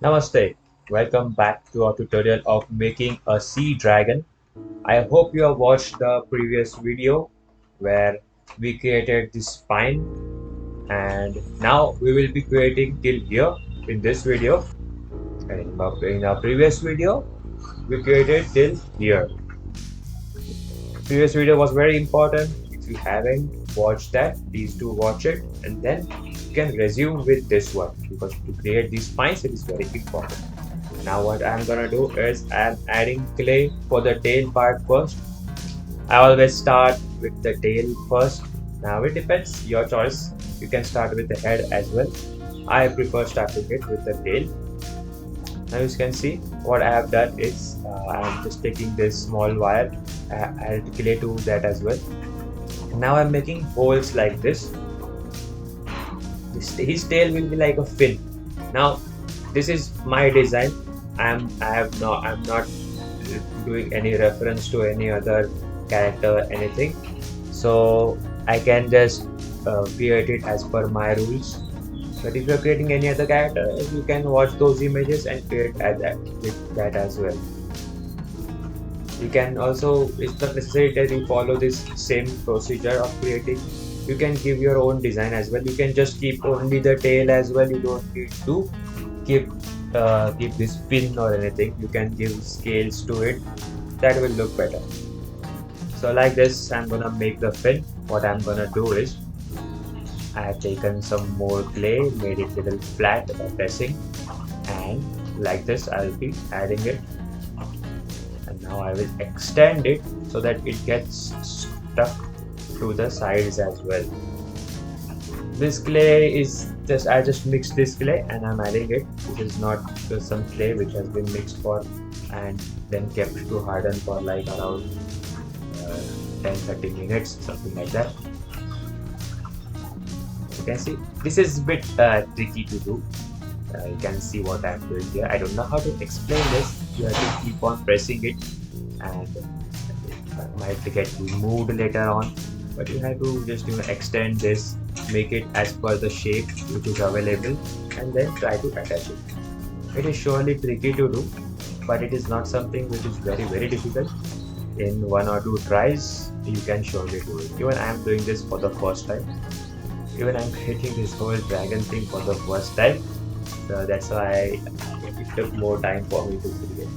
Namaste, welcome back to our tutorial of making a sea dragon. I hope you have watched the previous video where we created this spine, and now we will be creating till here in this video. And in our previous video we created till here. Previous video was very important. If you haven't watched that, please do watch it, and then you can resume with this one because to create these spines it is very important. Now what I'm gonna do is I'm adding clay for the tail part first. I always start with the tail first. Now it depends, your choice. You can start with the head as well. I prefer starting it with the tail. Now you can see what I have done is I'm just taking this small wire, add clay to that as well. Now I'm making holes like this. His tail will be like a fin. Now this is my design. I'm not doing any reference to any other character anything, so I can just create it as per my rules. But if you're creating any other character, you can watch those images and create with that as well. You can also, it's not necessary that you follow this same procedure of creating. You can give your own design as well. You can just keep only the tail as well. You don't need to keep give this pin or anything. You can give scales to it. That will look better. So like this, I'm gonna make the fin. What I'm gonna do is I have taken some more clay, made it little flat by pressing, and like this I'll be adding it, and now I will extend it so that it gets stuck to the sides as well. This clay is I just mixed this clay and I'm adding it. This is not just some clay which has been mixed for and then kept to harden for like around 10-30 minutes, something like that. You can see this is a bit tricky to do. You can see what I'm doing here. I don't know how to explain this. You have to keep on pressing it, and it might get removed later on. But you have to just extend this, make it as per the shape which is available, and then try to attach it. It is surely tricky to do, but it is not something which is very difficult. In 1 or 2 tries, you can surely do it. Even I am doing this for the first time. Even I'm creating this whole dragon thing for the first time. So that's why it took more time for me to create.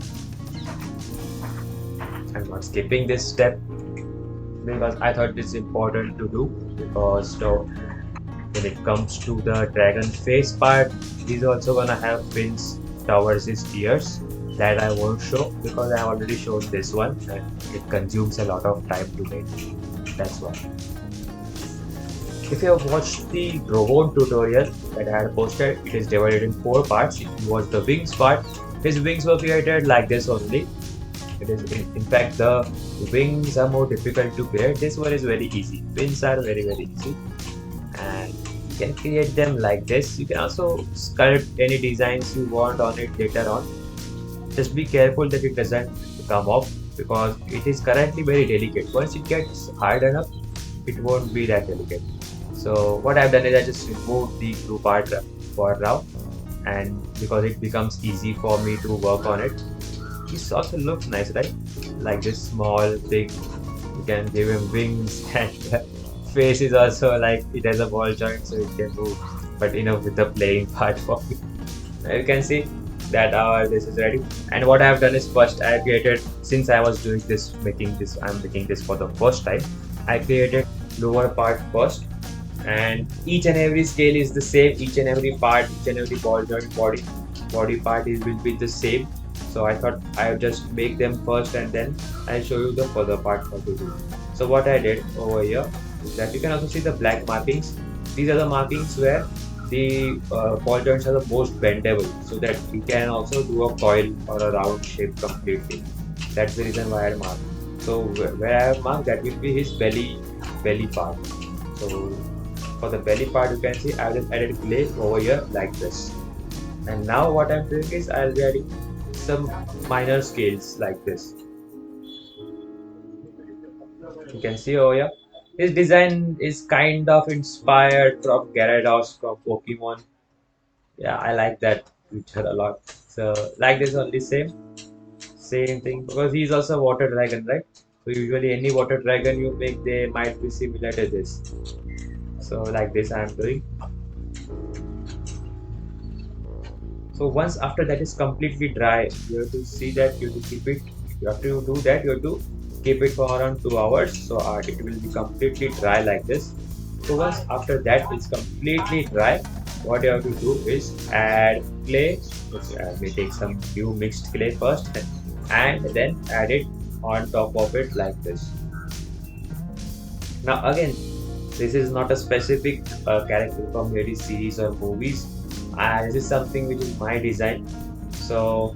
I'm not skipping this step because I thought it's important to do, because when it comes to the dragon face part, he's also gonna have fins towards his ears. That I won't show because I already showed this one and it consumes a lot of time to make. That's why. If you have watched the drone tutorial that I had posted, it is divided in 4 parts. If you watch the wings part, his wings were created like this only. It is in fact the wings are more difficult to create. This one is very easy. Wings are very easy, and you can create them like this. You can also sculpt any designs you want on it later on. Just be careful that it doesn't come off because it is currently very delicate. Once it gets hard enough, it won't be that delicate. So what I've done is I just removed the glue part for now, and because it becomes easy for me to work on it. This also looks nice, right? Like this small thing. You can give him wings and face is also like it has a ball joint so it can move. But enough with the playing part for me. Now you can see that this is ready. And what I have done is first I created, since I was doing this, I'm making this for the first time. I created lower part first, and each and every scale is the same. Each and every part, each and every ball joint body part will be the same. So I thought I would just make them first and then I'll show you the further part how to do. So what I did over here is that you can also see the black markings. These are the markings where the ball joints are the most bendable, so that we can also do a coil or a round shape completely. That's the reason why I marked. So where I have marked, that will be his belly part. So for the belly part, you can see I just added clay over here like this. And now what I'm doing is I'll be adding some minor scales like this. You can see over here. His design is kind of inspired from Gyarados from Pokemon. Yeah, I like that. future a lot. So like this only same thing because he's also water dragon, right? So usually any water dragon you make, they might be similar to this. So like this I am doing. So once after that is completely dry, you have to see that you have to keep it. You have to do that. You have to keep it for around 2 hours. So it will be completely dry like this. So once after that is completely dry, what you have to do is add clay. We take some new mixed clay first, and then add it on top of it like this. Now again, this is not a specific character from any series or movies. This is something which is my design. So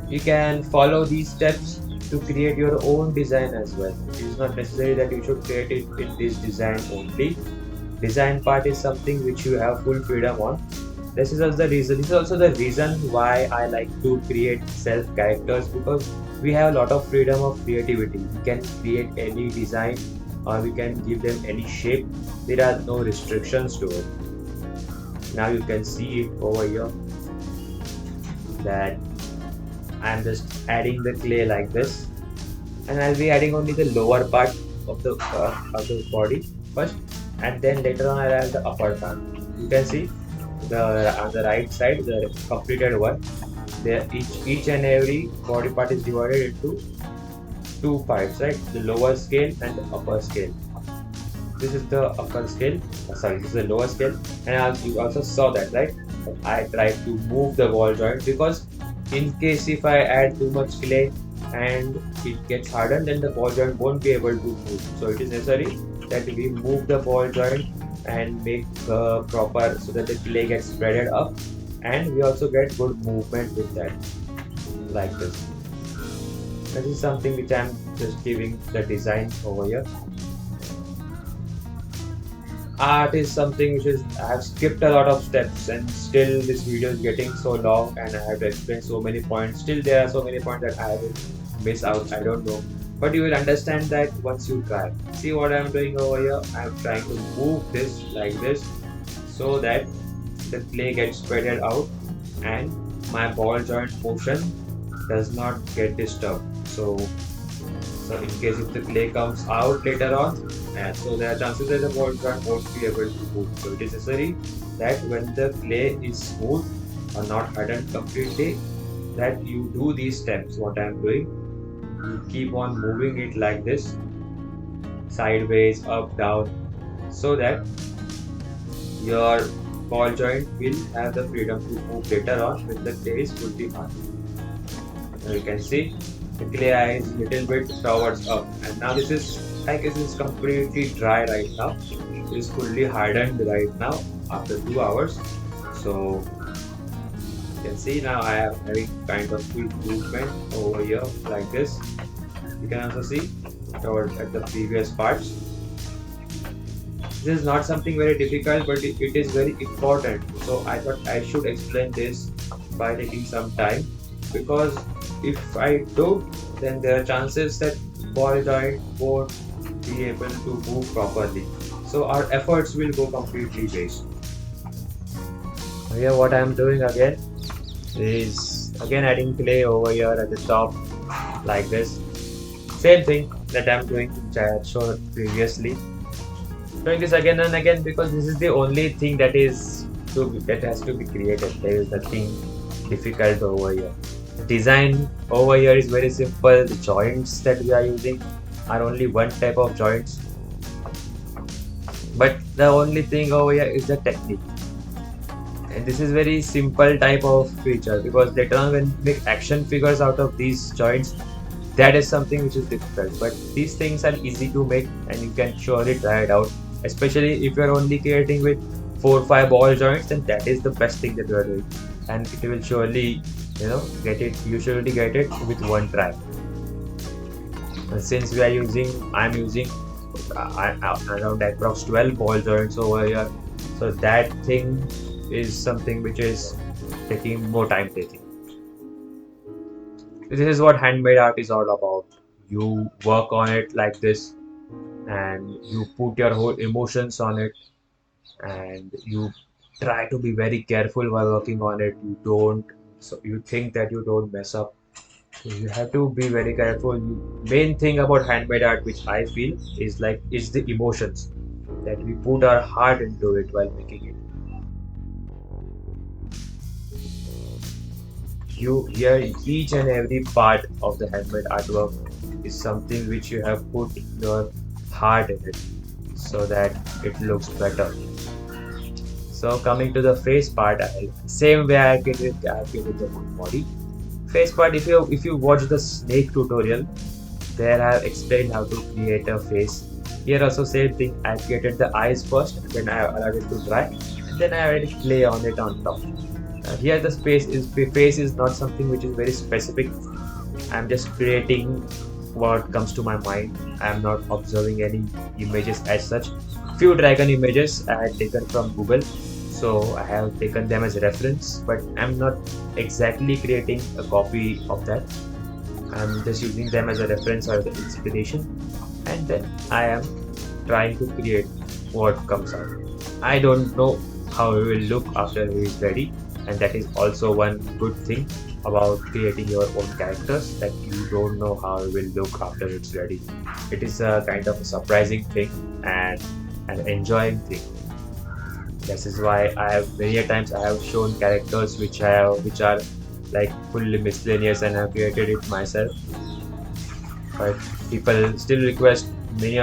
you can follow these steps to create your own design as well. It is not necessary that you should create it in this design only. Design part is something which you have full freedom on. This is also the reason. This is also the reason why I like to create self characters, because we have a lot of freedom of creativity. We can create any design or we can give them any shape. There are no restrictions to it. Now you can see it over here that I am just adding the clay like this, and I'll be adding only the lower part of the body first, and then later on I'll add the upper part. You can see the on the right side the completed one. There each and every body part is divided into two parts, right? The lower scale and the upper scale. This is the upper scale. Sorry, this is the lower scale, and you also saw that, right? I tried to move the ball joint because in case if I add too much clay and it gets hardened, then the ball joint won't be able to move. So it is necessary that we move the ball joint and make proper so that the clay gets spreaded up, and we also get good movement with that, like this. This is something which I'm just giving the design over here. Art is something which is I have skipped a lot of steps, and still this video is getting so long and I have to explain so many points. Still there are so many points that I will miss out. I don't know. But you will understand that once you try. See what I'm doing over here? I'm trying to move this like this so that the clay gets spreaded out and my ball joint motion does not get disturbed. So in case if the clay comes out later on, and so there are chances that the ball joint won't be able to move. So it is necessary that when the clay is smooth or not hardened completely, that you do these steps. What I am doing, you keep on moving it like this, sideways, up, down, so that your ball joint will have the freedom to move later on when the clay is fully hardened. Now you can see the clay is little bit towards up, and now this is, I guess, it's completely dry right now. It is fully hardened right now after 2 hours. So you can see now I am having kind of quick movement over here like this. You can also see towards at the previous parts. This is not something very difficult, but it is very important. So I thought I should explain this by taking some time, because if I don't, then there are chances that ball joint won't be able to move properly. So our efforts will go completely waste. Here what I am doing again is again adding clay over here at the top like this. Same thing that I am doing, which I had shown previously. Doing this again and again because this is the only thing that has to be created. There is nothing difficult over here. The design over here is very simple. The joints that we are using are only one type of joints, but the only thing over here is the technique. And this is very simple type of feature, because later on when we make action figures out of these joints, that is something which is difficult. But these things are easy to make and you can surely try it out, especially if you're only creating with 4 or 5 ball joints. Then that is the best thing that you are doing, and it will surely, get it. You surely get it with one try. And since I'm using around approx 12 ball joints over here, so that thing is something which is taking more time taking. This is what handmade art is all about. You work on it like this, and you put your whole emotions on it, and you try to be very careful while working on it. You don't so you think that you don't mess up. So you have to be very careful. Main thing about handmade art, which I feel, is the emotions that we put our heart into it while making it. You hear each and every part of the handmade artwork is something which you have put your heart in it so that it looks better. So coming to the face part, same way I created the whole body. Face part, if you watch the snake tutorial, there I have explained how to create a face. Here also same thing. I created the eyes first, then I allowed it to dry, and then I added clay on it on top. Here the face is not something which is very specific. I'm just creating what comes to my mind. I'm not observing any images as such. Few dragon images I had taken from Google, so I have taken them as reference, but I'm not exactly creating a copy of that. I'm just using them as a reference or the inspiration, and then I am trying to create what comes out. I don't know how it will look after it is ready, and that is also one good thing about creating your own characters, that you don't know how it will look after it's ready. It is a kind of a surprising thing and an enjoying thing. This is why I have many a times I have shown characters which are like fully miscellaneous and have created it myself. But people still request, many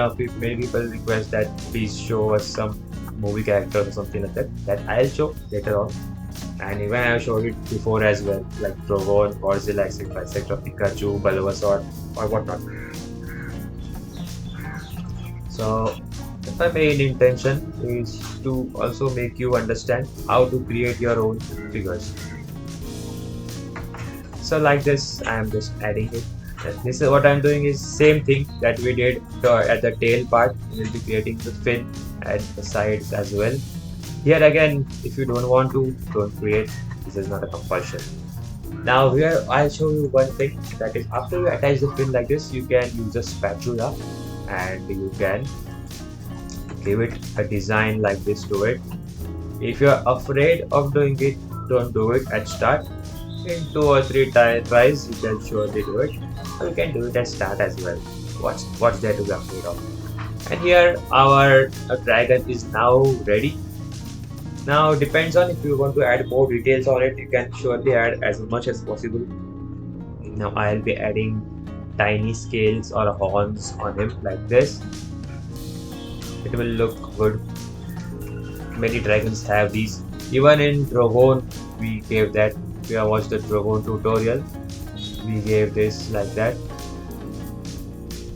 people request that please show us some movie characters or something like that. That I'll show later on. And even I have showed it before as well, like Dragon, Godzilla, etc., Pikachu, Bulbasaur, or whatnot. So my main intention is to also make you understand how to create your own figures. So like this, I am just adding it. And this is what I'm doing is same thing that we did at the tail part. We'll be creating the fin at the sides as well. Here again, if you don't want to, don't create. This is not a compulsion. Now here I'll show you one thing, that is after you attach the fin like this, you can use a spatula and you can give it a design like this to it. If you're afraid of doing it, don't do it at start. In 2 or 3 tries, you can surely do it. Or you can do it at start as well. What's there to be afraid of? And here our dragon is now ready. Now depends on if you want to add more details on it, you can surely add as much as possible. Now I'll be adding tiny scales or horns on him like this. It will look good. Many dragons have these. Even in Dragon, we gave that. We have watched the Dragon tutorial. We gave this like that.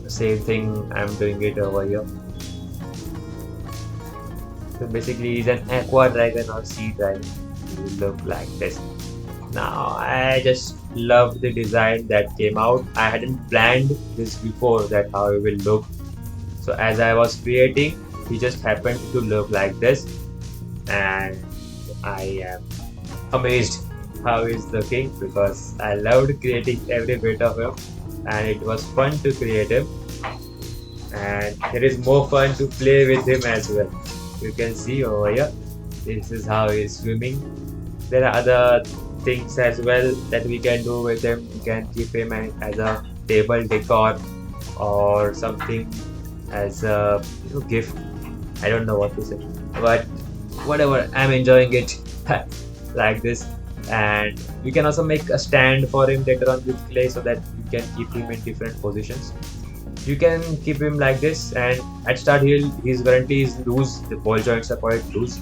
Same thing, I'm doing it over here. So basically, it's an aqua dragon or sea dragon. It will look like this. Now, I just love the design that came out. I hadn't planned this before, that how it will look. So as I was creating, he just happened to look like this, and I am amazed how he's looking, because I loved creating every bit of him, and it was fun to create him, and it is more fun to play with him as well. You can see over here, this is how he's swimming. There are other things as well that we can do with him. We can keep him as a table decor or something as a gift. I don't know what to say, but whatever, I'm enjoying it like this. And we can also make a stand for him later on with clay, so that you can keep him in different positions. You can keep him like this, and at start he's currently is loose. The ball joints are quite loose.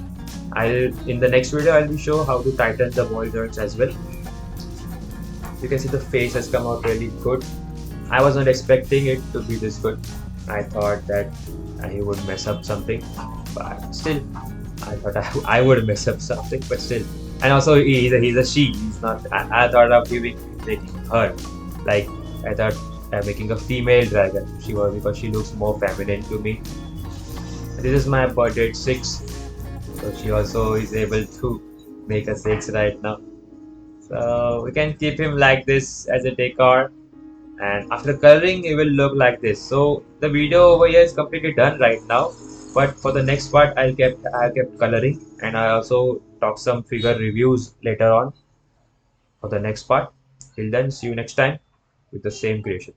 In the next video I'll be show how to tighten the ball joints as well. You can see the face has come out really good. I was not expecting it to be this good. I thought that he would mess up something, but still, I thought I would mess up something, but still. And also, he's a she. He's not. I thought of making her, like I thought making a female dragon. Because she looks more feminine to me. This is my birthday 6, so she also is able to make a 6 right now. So we can keep him like this as a decor. And after coloring, it will look like this. So the video over here is completely done right now, but for the next part I kept coloring, and I also talk some figure reviews later on. for the next part. Till then, see you next time with the same creation.